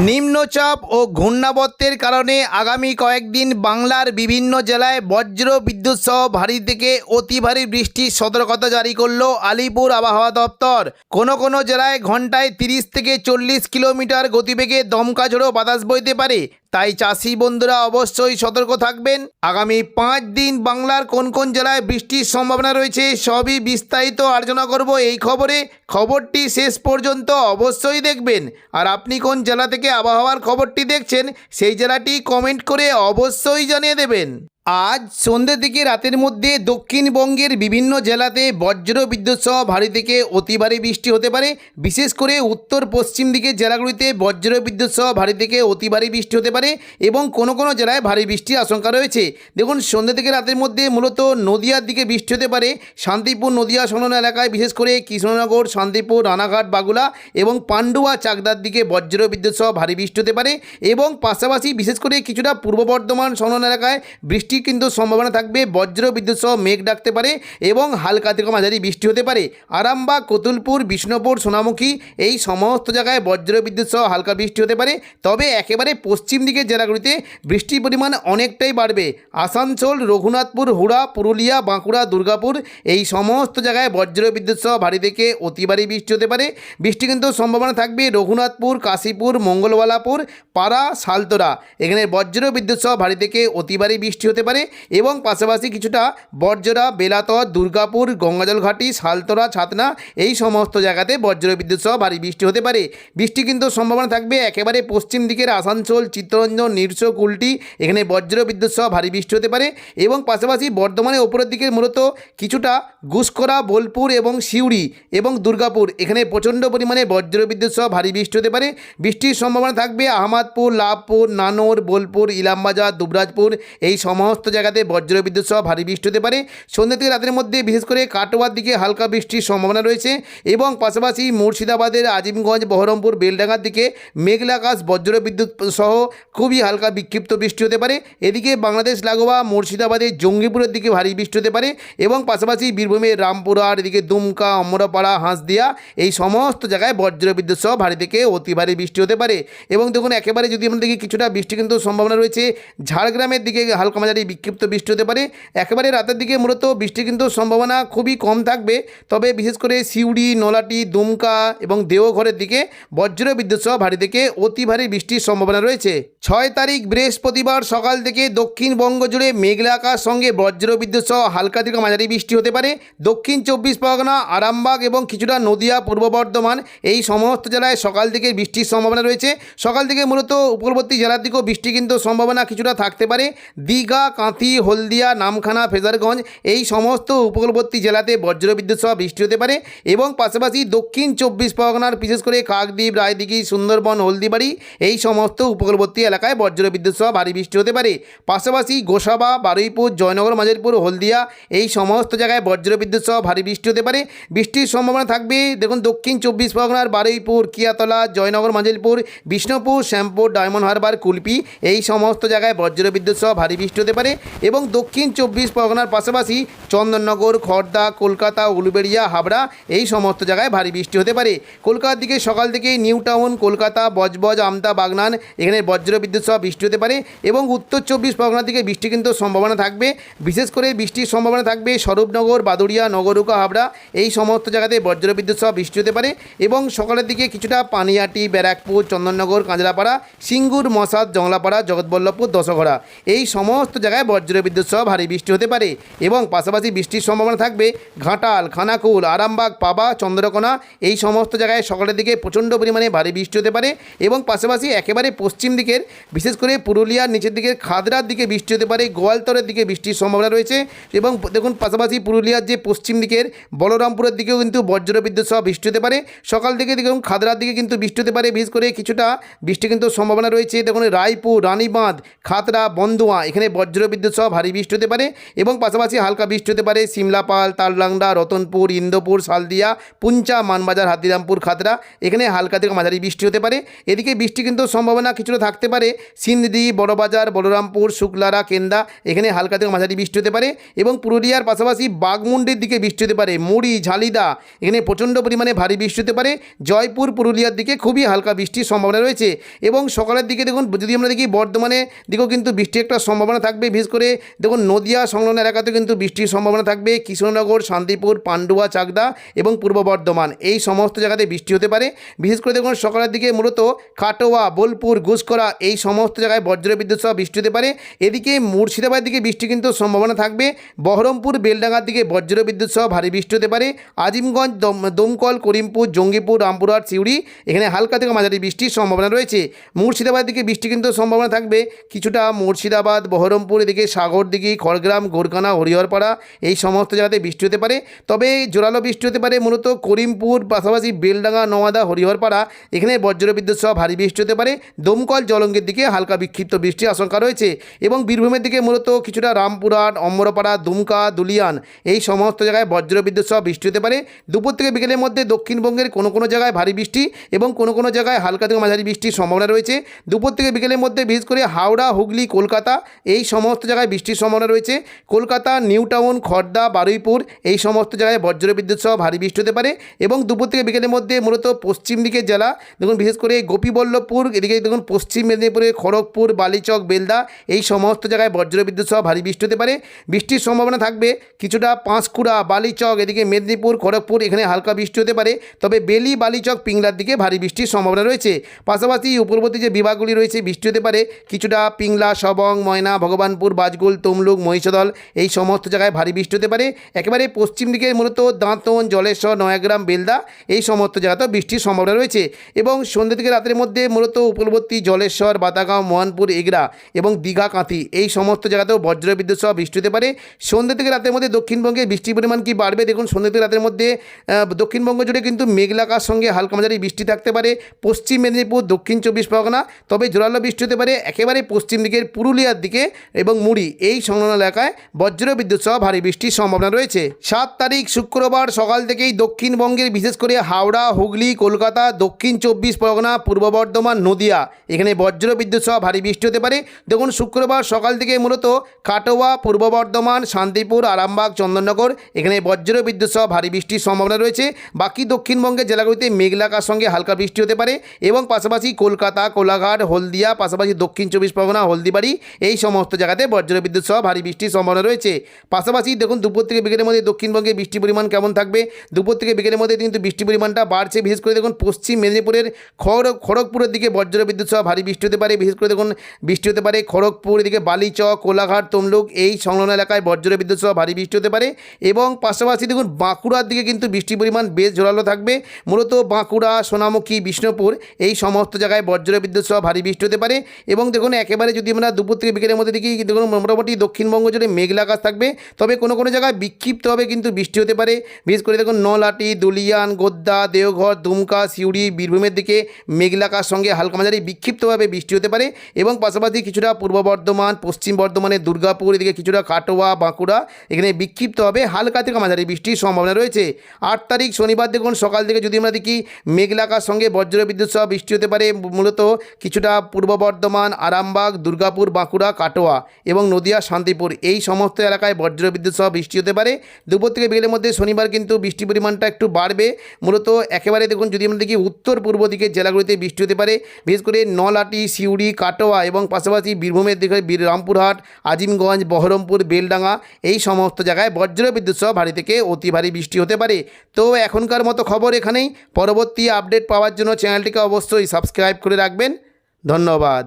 নিম্নচাপ ও ঘূর্ণাবর্তের কারণে আগামী কয়েকদিন বাংলার বিভিন্ন জেলায় বজ্র বিদ্যুৎ সহ ভারী থেকে অতি ভারী বৃষ্টির সতর্কতা জারি করল আলিপুর আবহাওয়া দপ্তর। কোনো জেলায় ঘন্টায় 30 থেকে 40 কিলোমিটার গতিবেগে দমকা ঝোড়ো বাতাস বইতে পারে, তাই চাষি বন্ধুরা অবশ্যই সতর্ক থাকবেন। আগামী 5 দিন বাংলার কোন জেলায় বৃষ্টির সম্ভাবনা রয়েছে সবই বিস্তারিত আলোচনা করব এই খবরটি শেষ পর্যন্ত অবশ্যই দেখবেন। আর আপনি কোন জেলা থেকে আবহাওয়ার খবরটি দেখছেন সেই জেলাটি কমেন্ট করে অবশ্যই জানিয়ে দেবেন। আজ সন্ধ্যে থেকে রাতের মধ্যে দক্ষিণবঙ্গের বিভিন্ন জেলাতে বজ্র বিদ্যুৎ সহ ভারী থেকে অতি ভারী বৃষ্টি হতে পারে। বিশেষ করে উত্তর পশ্চিম দিকের জেলাগুলিতে বজ্র বিদ্যুৎ সহ ভারী থেকে অতি ভারী বৃষ্টি হতে পারে এবং কোনো জেলায় ভারী বৃষ্টির আশঙ্কা রয়েছে। দেখুন, সন্ধ্যে থেকে রাতের মধ্যে মূলত নদিয়ার দিকে বৃষ্টি হতে পারে। শান্তিপুর নদিয়া সংলগ্ন এলাকায় বিশেষ করে কৃষ্ণনগর, শান্তিপুর, রানাঘাট, বাগুলা এবং পান্ডুয়া, চাকদার দিকে বজ্র বিদ্যুৎ সহ ভারী বৃষ্টি হতে পারে এবং পাশাপাশি বিশেষ করে কিছুটা পূর্ব বর্ধমান সংলগ্ন এলাকায় বৃষ্টি কিন্তু সম্ভাবনা থাকবে। বজ্র বিদ্যুৎ সহ মেঘ ডাকতে পারে এবং হালকা থেকে মাঝারি বৃষ্টি হতে পারে। আরামবাগ, কতুলপুর, বিষ্ণুপুর, সোনামুখী এই সমস্ত জায়গায় বজ্র বিদ্যুৎ সহ হালকা বৃষ্টি হতে পারে। তবে একেবারে পশ্চিম দিকের জেলাগুলিতে বৃষ্টির পরিমাণ অনেকটাই বাড়বে। আসানসোল, রঘুনাথপুর, হুড়া, পুরুলিয়া, বাঁকুড়া, দুর্গাপুর এই সমস্ত জায়গায় বজ্র বিদ্যুৎ সহ ভারী থেকে অতি ভারী বৃষ্টি হতে পারে। বৃষ্টি কিন্তু সম্ভাবনা থাকবে রঘুনাথপুর, কাশীপুর, মঙ্গলওয়ালাপুর, পাড়া, সালতোরা এখানে বজ্র বিদ্যুৎ সহ ভারী থেকে অতি ভারী বৃষ্টি হতে পারে এবং পাশাপাশি কিছুটা বরজরা, বেলাতর, দুর্গাপুর, গঙ্গাজল ঘাটি, সালতোরা, ছাতনা এই সমস্ত জায়গাতে বজ্র বিদ্যুৎ সহ ভারী বৃষ্টি হতে পারে। বৃষ্টি কিন্তু সম্ভাবনা থাকবে একেবারে পশ্চিম দিকের আসানসোল, চিত্তরঞ্জন, নিরসো, কুলটি এখানে বজ্র বিদ্যুৎ সহ ভারী বৃষ্টি হতে পারে এবং পাশাপাশি বর্ধমানের ওপরের দিকে মূলত কিছুটা গুসকরা, বোলপুর এবং সিউড়ি এবং দুর্গাপুর এখানে প্রচণ্ড পরিমাণে বজ্র বিদ্যুৎ সহ ভারী বৃষ্টি হতে পারে। বৃষ্টির সম্ভাবনা থাকবে আহমদপুর, লাভপুর, নানোর, বোলপুর, ইলামবাজার, দুবরাজপুর এই সমস্ত জায়গাতে বজ্র বিদ্যুৎ সহ ভারী বৃষ্টি হতে পারে। সন্ধ্যা থেকে রাতের মধ্যে বিশেষ করে কাটোয়ার দিকে হালকা বৃষ্টির সম্ভাবনা রয়েছে এবং পাশাপাশি মুর্শিদাবাদের আজিমগঞ্জ, বহরমপুর, বেলডাঙ্গার দিকে মেঘলা আকাশ, বজ্র বিদ্যুৎ সহ খুবই হালকা বিক্ষিপ্ত বৃষ্টি হতে পারে। এদিকে বাংলাদেশ লাগোয়া মুর্শিদাবাদের জঙ্গিপুরের দিকে ভারী বৃষ্টি হতে পারে এবং পাশাপাশি বীরভূমের রামপুরহাট, এদিকে দুমকা, অমরাপাড়া, হাঁসদিয়া এই সমস্ত জায়গায় বজ্র বিদ্যুৎ সহ ভারী থেকে অতি ভারী বৃষ্টি হতে পারে। এবং দেখুন, একেবারে যদি আমরা দেখি কিছুটা বৃষ্টি কিন্তু সম্ভাবনা রয়েছে ঝাড়গ্রামের দিকে হালকা মাঝারি বিক্ষিপ্ত বৃষ্টি হতে পারে। একেবারে রাতের দিকে মূলত বৃষ্টি কিন্তু সম্ভাবনা খুবই কম থাকবে। তবে বিশেষ করে সিউড়ি, নলাটি, দুমকা এবং দেওঘরের দিকে বজ্র বিদ্যুৎ সহ ভারী থেকে অতি ভারী বৃষ্টির সম্ভাবনা রয়েছে। 6 তারিখ বৃহস্পতিবার সকাল থেকে দক্ষিণবঙ্গ জুড়ে মেঘলা আকাশ সঙ্গে বজ্র বিদ্যুৎ সহ হালকা থেকে মাঝারি বৃষ্টি হতে পারে। দক্ষিণ 24 পরগনা, আরামবাগ এবং কিছুটা নদিয়া, পূর্ব বর্ধমান এই সমস্ত জেলায় সকাল থেকে বৃষ্টির সম্ভাবনা রয়েছে। সকাল থেকে মূলত উপকূলবর্তী জেলার দিকেও বৃষ্টি কিন্তু সম্ভাবনা কিছুটা থাকতে পারে। দীঘা, কাঁথি, হলদিয়া, নামখানা, ফেজারগঞ্জ এই সমস্ত উপকূলবর্তী জেলাতে বজ্র বিদ্যুৎ সহ বৃষ্টি হতে পারে এবং পাশাপাশি দক্ষিণ 24 পরগনার বিশেষ করে কাকদ্বীপ, রায়দিঘি, সুন্দরবন, হলদিবাড়ি এই সমস্ত উপকূলবর্তী এলাকায় বজ্র বিদ্যুৎ সহ ভারী বৃষ্টি হতে পারে। পাশাপাশি গোসাবা, বারুইপুর, জয়নগর, মাঝেরপুর, হলদিয়া এই সমস্ত জায়গায় বজ্র বিদ্যুৎ সহ ভারী বৃষ্টি হতে পারে। বৃষ্টির সম্ভাবনা থাকবে দেখুন দক্ষিণ 24 পরগনার বারুইপুর, কিয়াতলা, জয়নগর, মাঝেরপুর, বিষ্ণুপুর, শ্যামপুর, ডায়মন্ড হারবার, কুলপি এই সমস্ত জায়গায় বজ্র বিদ্যুৎ সহ ভারী বৃষ্টি হতে পারে এবং দক্ষিণ 24 পরগনার পাশাপাশি চন্দননগর, খড়দা, কলকাতা, উলুবেড়িয়া, হাবড়া এই সমস্ত জায়গায় ভারী বৃষ্টি হতে পারে। কলকাতার দিকে সকাল থেকে নিউ টাউন, কলকাতা, বজবজ, আমতা, বাগনান এখানে বজ্র বিদ্যুৎ সহ বৃষ্টি হতে পারে এবং উত্তর 24 পরগনার দিকে বৃষ্টি কিন্তু সম্ভাবনা থাকবে। বিশেষ করে বৃষ্টির সম্ভাবনা থাকবে স্বরূপনগর, বাদুড়িয়া, নগরুকা, হাবড়া এই সমস্ত জায়গাতে বজ্র বিদ্যুৎ সহ বৃষ্টি হতে পারে এবং সকালের দিকে কিছুটা পানিয়াটি, ব্যারাকপুর, চন্দননগর, কাঁচরাপাড়া, সিঙ্গুর, মশাদ, জংলাপাড়া, জগৎবল্লভপুর, দশঘরা এই সমস্ত জায়গায় বজ্র বিদ্যুৎ সহ ভারী বৃষ্টি হতে পারে এবং পাশাপাশি বৃষ্টির সম্ভাবনা থাকবে ঘাটাল, খানাকুল, আরামবাগ, পাবা, চন্দ্রকোনা এই সমস্ত জায়গায় সকালের দিকে প্রচণ্ড পরিমাণে ভারী বৃষ্টি হতে পারে এবং পাশাপাশি একেবারে পশ্চিম দিকের বিশেষ করে পুরুলিয়ার নিচের দিকের খাদরার দিকে বৃষ্টি হতে পারে, গোয়ালতরের দিকে বৃষ্টির সম্ভাবনা রয়েছে এবং দেখুন পাশাপাশি পুরুলিয়ার যে পশ্চিম দিকের বলরামপুরের দিকেও কিন্তু বজ্র বিদ্যুৎ সহ বৃষ্টি হতে পারে। সকাল থেকে দেখুন খাদরার দিকে কিন্তু বৃষ্টি হতে পারে, বিশেষ করে কিছুটা বৃষ্টি কিন্তু সম্ভাবনা রয়েছে। দেখুন রায়পুর, রানীবাঁধ, খাতড়া, বন্দুয়া এখানে বজ্র বজ্রবিদ্যুৎ সহ ভারী বৃষ্টি হতে পারে এবং পাশাপাশি হালকা বৃষ্টি হতে পারে সিমলাপাল, তালডাংরা, রতনপুর, ইন্দোপুর, সালদিয়া, পুঞ্চা, মানবাজার, হাতিরামপুর, খাতড়া, এখানে হালকা থেকে মাঝারি বৃষ্টি হতে পারে। এদিকে বৃষ্টি কিন্তু সম্ভাবনা কিছুটা থাকতে পারে সিন্দি, বড়বাজার, বলরামপুর, শুক্লারা, কেন্দা, এখানে হালকা থেকে মাঝারি বৃষ্টি হতে পারে এবং পুরুলিয়ার পাশাপাশি বাগমুন্ডির দিকে বৃষ্টি হতে পারে, মুড়ি, ঝালিদা, এখানে প্রচণ্ড পরিমাণে ভারী বৃষ্টি হতে পারে। জয়পুর, পুরুলিয়ার দিকে খুবই হালকা বৃষ্টির সম্ভাবনা রয়েছে এবং সকালের দিকে দেখুন যদি আমরা দেখি বর্ধমানে দিকেও কিন্তু বৃষ্টির একটা সম্ভাবনা থাকবে। বিশেষ করে দেখুন নদিয়া সংলগ্ন এলাকাতে কিন্তু বৃষ্টির সম্ভাবনা থাকবে। কৃষ্ণনগর, শান্তিপুর, পান্ডুয়া, চাকদা এবং পূর্ব বর্ধমান এই সমস্ত জায়গাতে বৃষ্টি হতে পারে। বিশেষ করে দেখুন সকালের দিকে মূলত কাটোয়া, বোলপুর, ঘুষকরা এই সমস্ত জায়গায় বজ্রবিদ্যুৎ সহ বৃষ্টি হতে পারে। এদিকে মুর্শিদাবাদের দিকে বৃষ্টি কিন্তু সম্ভাবনা থাকবে। বহরমপুর, বেলডাঙ্গার দিকে বজ্রবিদ্যুৎ সহ ভারী বৃষ্টি হতে পারে। আজিমগঞ্জ, দমকল, করিমপুর, জঙ্গিপুর, রামপুরহাট, সিউড়ি, এখানে হালকা থেকে মাঝারি বৃষ্টির সম্ভাবনা রয়েছে। মুর্শিদাবাদের দিকে বৃষ্টি কিন্তু সম্ভাবনা থাকবে কিছুটা মুর্শিদাবাদ, বহরমপুর, এদিকে সাগরদিঘি, খড়গ্রাম, গোরখানা, হরিহরপাড়া এই সমস্ত জায়গাতে বৃষ্টি হতে পারে। তবে জোরালো বৃষ্টি হতে পারে মূলত করিমপুর, পাশাপাশি বেলডাঙ্গা, নওয়াদা, হরিহরপাড়া, এখানে বজ্রবিদ্যুৎ সহ ভারী বৃষ্টি হতে পারে। দমকল, জলঙ্গির দিকে হালকা বিক্ষিপ্ত বৃষ্টির আশঙ্কা রয়েছে এবং বীরভূমের দিকে মূলত কিছুটা রামপুরহাট, অম্বরপাড়া, দুমকা, দুলিয়ান এই সমস্ত জায়গায় বজ্রবিদ্যুৎ সহ বৃষ্টি হতে পারে। দুপুর থেকে বিকেলের মধ্যে দক্ষিণবঙ্গের কোনো কোনো জায়গায় ভারী বৃষ্টি এবং কোনো কোনো জায়গায় হালকা থেকে মাঝারি বৃষ্টির সম্ভাবনা রয়েছে। দুপুর থেকে বিকেলের মধ্যে বিশেষ করে হাওড়া, হুগলি, কলকাতা এই সমস্ত জায়গায় বৃষ্টির সম্ভাবনা রয়েছে। কলকাতা, নিউ টাউন, খড়দা, বারুইপুর এই সমস্ত জায়গায় বজ্রবিদ্যুৎ সহ ভারী বৃষ্টি হতে পারে এবং দুপুর থেকে বিকেলের মধ্যে মূলত পশ্চিম দিকের জেলা দেখুন বিশেষ করে গোপীবল্লভপুর, এদিকে দেখুন পশ্চিম মেদিনীপুরে খড়গপুর, বালিচক, বেলদা এই সমস্ত জায়গায় বজ্রবিদ্যুৎ সহ ভারী বৃষ্টি হতে পারে। বৃষ্টির সম্ভাবনা থাকবে কিছুটা পাঁশকুড়া, বালিচক, এদিকে মেদিনীপুর, খড়গপুর, এখানে হালকা বৃষ্টি হতে পারে। তবে বেলি, বালিচক, পিংলার দিকে ভারী বৃষ্টির সম্ভাবনা রয়েছে। পাশাপাশি উপরবর্তী যে বিভাগগুলি রয়েছে বৃষ্টি হতে পারে কিছুটা পিংলা, সবং, ময়না, ভগবানপুর, বাজগুল, তমলুক, মহিষাদল এই সমস্ত জায়গায় ভারী বৃষ্টি হতে পারে। একেবারে পশ্চিম দিকে মূলত দাঁতন, জলেশ্বর, নয়াগ্রাম, বেলদা এই সমস্ত জায়গাতেও বৃষ্টির সম্ভাবনা রয়েছে এবং সন্ধ্যে থেকে রাতের মধ্যে মূলত উপকূলবর্তী জলেশ্বর, বাতাগাঁও, মোহনপুর, এগরা এবং দীঘা, কাঁথি এই সমস্ত জায়গাতেও বজ্রবিদ্যুৎ সহ বৃষ্টি হতে পারে। সন্ধ্যে থেকে রাতের মধ্যে দক্ষিণবঙ্গে বৃষ্টির পরিমাণ কি বাড়বে দেখুন সন্ধ্যে থেকে রাতের মধ্যে দক্ষিণবঙ্গ জুড়ে কিন্তু মেঘলা আকাশের সঙ্গে হালকা মাঝারি বৃষ্টি থাকতে পারে পশ্চিম মেদিনীপুর, দক্ষিণ 24 পরগনা। তবে জোরালো বৃষ্টি হতে পারে একেবারে পশ্চিম দিকের পুরুলিয়ার দিকে এবং মুড়ি এই সংলগ্ন এলাকায় বজ্রবিদ্যুৎ সহ ভারী বৃষ্টির সম্ভাবনা রয়েছে। 7 তারিখ শুক্রবার সকাল থেকেই দক্ষিণবঙ্গের বিশেষ করে হাওড়া, হুগলি, কলকাতা, দক্ষিণ 24 পরগনা, পূর্ব বর্ধমান, নদিয়া এখানে বজ্রবিদ্যুৎ সহ ভারী বৃষ্টি হতে পারে। দেখুন শুক্রবার সকাল থেকে মূলত কাটোয়া, পূর্ব বর্ধমান, শান্তিপুর, আরামবাগ, চন্দননগর এখানে বজ্রবিদ্যুৎ সহ ভারী বৃষ্টির সম্ভাবনা রয়েছে। বাকি দক্ষিণবঙ্গের জেলাগুলিতে মেঘলা আকাশের সঙ্গে হালকা বৃষ্টি হতে পারে এবং পাশাপাশি কলকাতা, কোলাঘাট, হলদিয়া, পাশাপাশি দক্ষিণ 24 পরগনা, হলদিবাড়ি এই সমস্ত জায়গাতে বজ্রবিদ্যুৎ সহ ভারী বৃষ্টির সম্ভাবনা রয়েছে। পাশাপাশি দেখুন দুপুর থেকে বিকেলের মধ্যে দক্ষিণবঙ্গে বৃষ্টির পরিমাণ কেমন থাকবে। দুপুর থেকে বিকেলের মধ্যে কিন্তু বৃষ্টির পরিমাণটা বাড়ছে। বিশেষ করে দেখুন পশ্চিম মেদিনীপুরের খড়গপুরের দিকে বজ্রবিদ্যুৎ সহ ভারী বৃষ্টি হতে পারে। বিশেষ করে দেখুন বৃষ্টি হতে পারে খড়গপুর, এদিকে বালিচক, কোলাঘাট, তমলুক এই সংলগ্ন এলাকায় বজ্রবিদ্যুৎ সহ ভারী বৃষ্টি হতে পারে এবং পাশাপাশি দেখুন বাঁকুড়ার দিকে কিন্তু বৃষ্টির পরিমাণ বেশ জোরালো থাকবে। মূলত বাঁকুড়া, সোনামুখী, বিষ্ণুপুর এই সমস্ত জায়গায় বজ্রবিদ্যুৎ সহ ভারী বৃষ্টি হতে পারে এবং দেখুন একেবারে যদি আমরা দুপুর থেকে বিকেলের মধ্যে দেখি দেখুন মোটামুটি দক্ষিণবঙ্গ জুড়ে মেঘলা আকাশ থাকবে। তবে কোনো কোনো জায়গায় বিক্ষিপ্তভাবে কিন্তু বৃষ্টি হতে পারে। বিশেষ করে দেখুন নলাটি, দুলিয়ান, গোদ্দা, দেওঘর, দুমকা, সিউড়ি, বীরভূমের দিকে মেঘলা আকাশের সঙ্গে হালকা মাঝারি বিক্ষিপ্তভাবে বৃষ্টি হতে পারে এবং পাশাপাশি কিছুটা পূর্ব বর্ধমান, পশ্চিম বর্ধমানের দুর্গাপুর, এদিকে কিছুটা কাটোয়া, বাঁকুড়া এখানে বিক্ষিপ্তভাবে হালকা থেকে মাঝারি বৃষ্টির সম্ভাবনা রয়েছে। 8 তারিখ শনিবার দেখুন সকাল থেকে যদি আমরা দেখি মেঘলা আকাশের সঙ্গে বজ্রবিদ্যুৎ সহ বৃষ্টি হতে পারে মূলত কিছুটা পূর্ব বর্ধমান, আরামবাগ, দুর্গাপুর, বাঁকুড়া, কাটোয়া এবং নদিয়া, শান্তিপুর এই সমস্ত এলাকায় বজ্রবিদ্যুৎ সহ বৃষ্টি হতে পারে। দুপুর থেকে বিকেলের মধ্যে শনিবার কিন্তু বৃষ্টির পরিমাণটা একটু বাড়বে। মূলত একেবারে দেখুন যদি আমরা দেখি উত্তর পূর্ব দিকের জেলাগুলিতে বৃষ্টি হতে পারে। বিশেষ করে নলাটি, সিউড়ি, কাটোয়া এবং পাশাপাশি বীরভূমের দিকে রামপুরহাট, আজিমগঞ্জ, বহরমপুর, বেলডাঙ্গা এই সমস্ত জায়গায় বজ্রবিদ্যুৎ সহ ভারী থেকে অতি ভারী বৃষ্টি হতে পারে। তো এখনকার মতো খবর এখানেই। পরবর্তী আপডেট পাওয়ার জন্য চ্যানেলটিকে অবশ্যই সাবস্ক্রাইব করে রাখবেন। ধন্যবাদ।